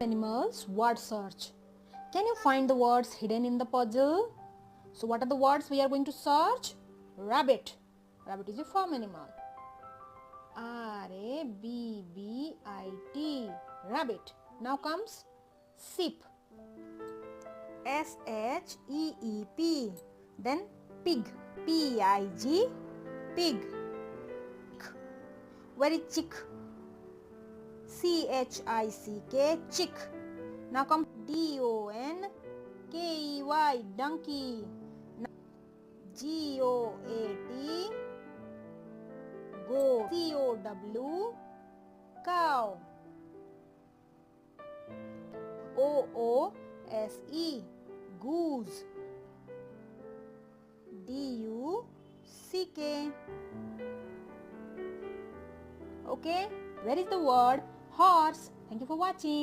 Animals word search. Can you find the words hidden in the puzzle? So what are the words we are going to search? Rabbit. Rabbit is a farm animal. R-A-B-B-I-T. Rabbit. Now comes sheep. S-H-E-E-P. Then pig. P-I-G. Pig. Where is chick? C-H-I-C-K. Chick. Now come D-O-N-K-E-Y. Donkey. G-O-A-T. Goat. C-O-W. Cow. O-O-S-E. Goose. D-U-C-K. Okay, where is the word horse? Thank you for watching.